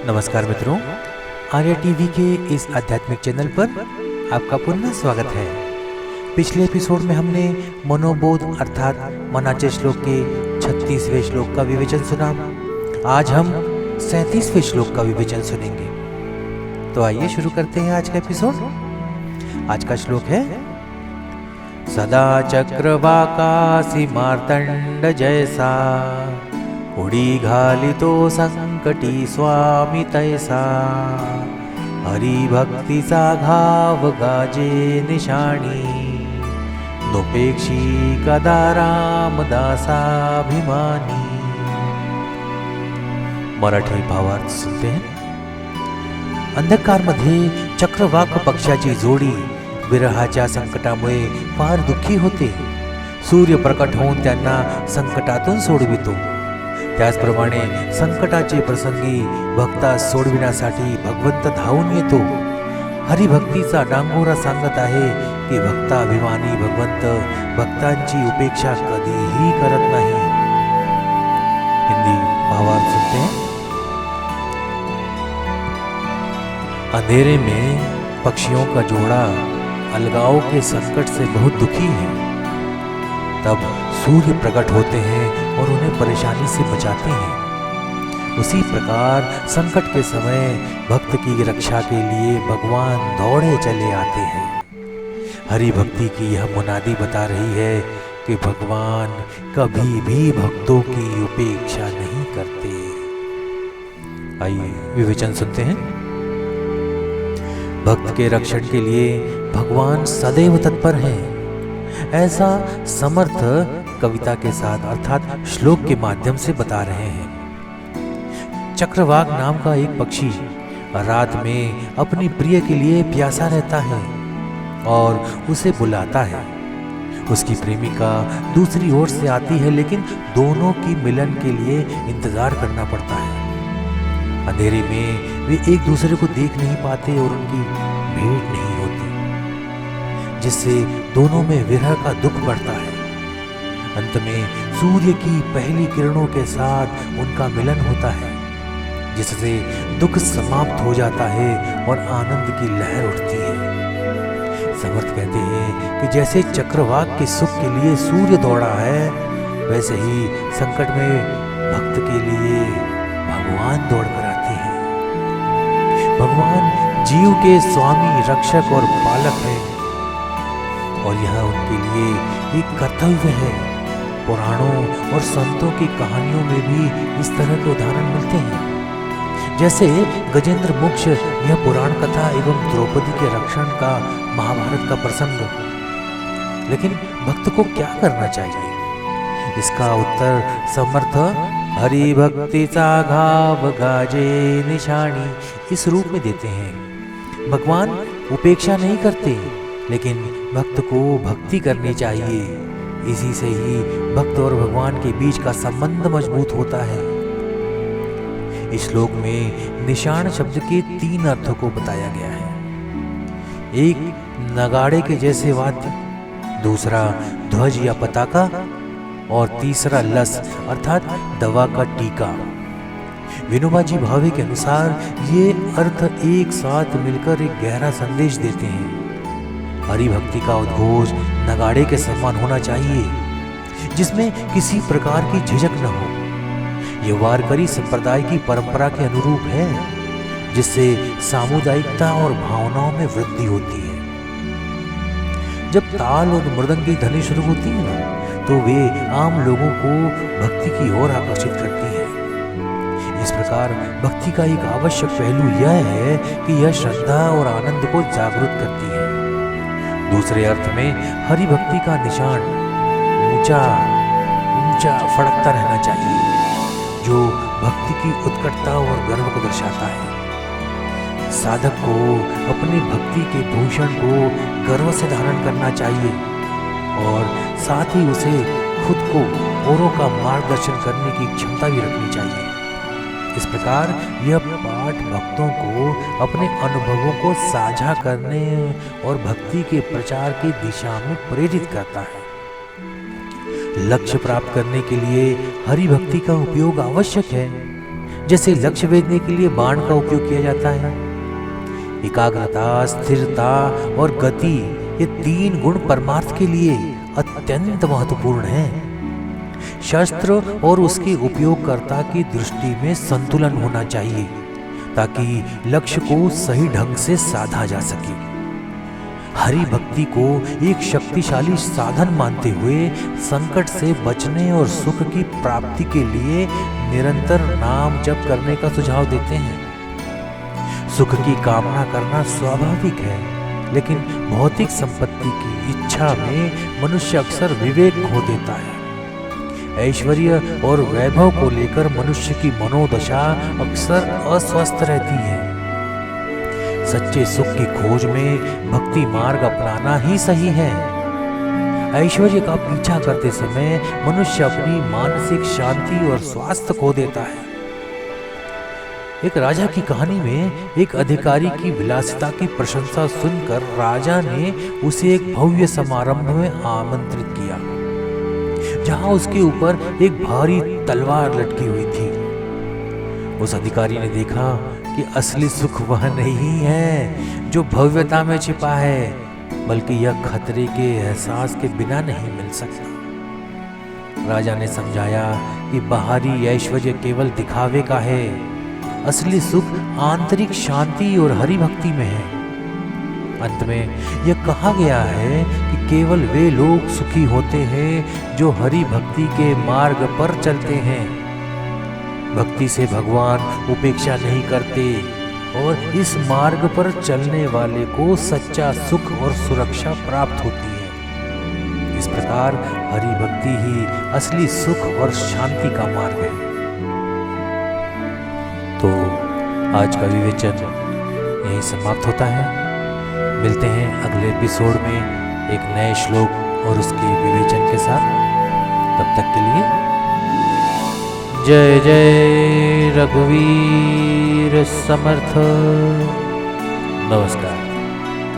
नमस्कार मित्रों, आर्या टीवी के इस आध्यात्मिक चैनल पर आपका पुनः स्वागत है। पिछले एपिसोड में हमने मनोबोध अर्थात मनाचे श्लोक के 36वें श्लोक का विवेचन सुना। आज हम 37वें श्लोक का विवेचन सुनेंगे। तो आइए शुरू करते हैं आज का एपिसोड। आज का श्लोक है सदा चक्रवाकासी मार्तंड जैसा उड़ी घालितो संकटी स्वामी तैसा हरि भक्ति सा घाव गाजे निशाणी नोपेक्षी कदा रामदासाभिमानी। मराठी भावार्थ सुनते हैं। अंधकारमध्ये चक्रवाक पक्षाची जोडी विरहाच्या संकटामुळे फार दुःखी होते। सूर्य प्रकट होऊन त्यांना संकटातून सोडवितो। त्याचप्रमाणे संकटाचे प्रसंगी भक्तास सोडविण्यासाठी भगवंत धावून येतो। हरिभक्तीचा डांगोरा सांगत आहे की भक्ताभिमानी भगवंत भक्तांची उपेक्षा कधीही करत नाही। हिंदी भावार्थ सुनते हैं। अंधेरे में पक्षियों का जोड़ा अलगाव के संकट से बहुत दुखी है। तब सूर्य प्रकट होते हैं और उन्हें परेशानी से बचाते हैं। उसी प्रकार संकट के समय भक्त की रक्षा के लिए भगवान दौड़े चले आते हैं। हरि भक्ति की यह मुनादी बता रही है कि भगवान कभी भी भक्तों की उपेक्षा नहीं करते। आइए विवेचन सुनते हैं। भक्त के रक्षण के लिए भगवान सदैव तत्पर हैं। ऐसा समर्थ कविता के साथ अर्थात श्लोक के माध्यम से बता रहे हैं। चक्रवाक नाम का एक पक्षी रात में अपनी प्रिय के लिए प्यासा रहता है और उसे बुलाता है। उसकी प्रेमिका दूसरी ओर से आती है, लेकिन दोनों की मिलन के लिए इंतजार करना पड़ता है। अंधेरे में वे एक दूसरे को देख नहीं पाते और उनकी भेंट नहीं होती, जिससे दोनों में विरह का दुख बढ़ता है। अंत में सूर्य की पहली किरणों के साथ उनका मिलन होता है, जिससे दुख समाप्त हो जाता है और आनंद की लहर उठती है। समर्थ कहते हैं कि जैसे चक्रवाक के सुख के लिए सूर्य दौड़ा है, वैसे ही संकट में भक्त के लिए भगवान दौड़ कर आते हैं। भगवान जीव के स्वामी, रक्षक और पालक हैं और यह उनके लिए एक कर्तव्य है। पुराणों और संतों की कहानियों में भी इस तरह के उदाहरण मिलते हैं। जैसे गजेंद्र मोक्ष यह पुराण कथा एवं द्रौपदी के रक्षण का महाभारत का प्रसंग। लेकिन भक्त को क्या करना चाहिए? इसका उत्तर समर्थ हरि भक्तिचा घाव गाजे निशाणी इस रूप में देते हैं। भगवान उपेक्षा नहीं करते, लेकिन भक्त को भक्ति करनी चाहिए। इसी से ही भक्त और भगवान के बीच का संबंध मजबूत होता है। इस श्लोक में निशाण शब्द के 3 अर्थों को बताया गया है। एक नगाड़े के जैसे वाद्य, दूसरा ध्वज या पताका और तीसरा लस अर्थात दवा का टीका। विनोबा जी भावे के अनुसार ये अर्थ एक साथ मिलकर एक गहरा संदेश देते हैं। हरि भक्ति का उद्घोष नगाड़े के समान होना चाहिए, जिसमें किसी प्रकार की झिझक न हो। यह वारकरी संप्रदाय की परंपरा के अनुरूप है, जिससे सामुदायिकता और भावनाओं में वृद्धि होती है। जब ताल और मृदंग की ध्वनि शुरू होती है ना, तो वे आम लोगों को भक्ति की ओर आकर्षित करती है। इस प्रकार भक्ति का एक आवश्यक पहलू यह है कि यह श्रद्धा और आनंद को जागृत करती है। दूसरे अर्थ में हरि भक्ति का निशान ऊंचा ऊंचा फड़कता रहना चाहिए, जो भक्ति की उत्कटता और गर्व को दर्शाता है। साधक को अपनी भक्ति के भूषण को गर्व से धारण करना चाहिए और साथ ही उसे खुद को औरों का मार्गदर्शन करने की क्षमता भी रखनी चाहिए। इस प्रकार यह पाठ भक्तों को अपने अनुभवों को साझा करने और भक्ति के प्रचार की दिशा में प्रेरित करता है। लक्ष्य प्राप्त करने के लिए हरि भक्ति का उपयोग आवश्यक है। जैसे लक्ष्य भेदने के लिए बाण का उपयोग किया जाता है। एकाग्रता, स्थिरता और गति, ये 3 गुण परमार्थ के लिए अत्यंत महत्वपूर्ण हैं। शस्त्र और उसके उपयोगकर्ता की दृष्टि में संतुलन होना चाहिए ताकि लक्ष्य को सही ढंग से साधा जा सके। हरि भक्ति को एक शक्तिशाली साधन मानते हुए संकट से बचने और सुख की प्राप्ति के लिए निरंतर नाम जप करने का सुझाव देते हैं। सुख की कामना करना स्वाभाविक है, लेकिन भौतिक संपत्ति की इच्छा में मनुष्य अक्सर विवेक खो देता है। ऐश्वर्य और वैभव को लेकर मनुष्य की मनोदशा अक्सर अस्वस्थ रहती है। सच्चे सुख की खोज में भक्ति मार्ग अपनाना ही सही है। ऐश्वर्य का पीछा करते समय मनुष्य अपनी मानसिक शांति और स्वास्थ्य खो देता है। एक राजा की कहानी में एक अधिकारी की विलासिता की प्रशंसा सुनकर राजा ने उसे एक भव्य समारोह में आमंत्रित किया, जहां उसके ऊपर एक भारी तलवार लटकी हुई थी। उस अधिकारी ने देखा कि असली सुख वह नहीं है जो भव्यता में छिपा है, बल्कि यह खतरे के एहसास के बिना नहीं मिल सकता। राजा ने समझाया कि बाहरी ऐश्वर्य केवल दिखावे का है, असली सुख आंतरिक शांति और हरि भक्ति में है। अंत में यह कहा गया है कि केवल वे लोग सुखी होते हैं जो हरि भक्ति के मार्ग पर चलते हैं। भक्ति से भगवान उपेक्षा नहीं करते और इस मार्ग पर चलने वाले को सच्चा सुख और सुरक्षा प्राप्त होती है। इस प्रकार हरि भक्ति ही असली सुख और शांति का मार्ग है। तो आज का विवेचन यहीं समाप्त होता है। मिलते हैं अगले एपिसोड में एक नए श्लोक और उसके विवेचन के साथ। तब तक के लिए जय जय रघुवीर समर्थ। नमस्कार।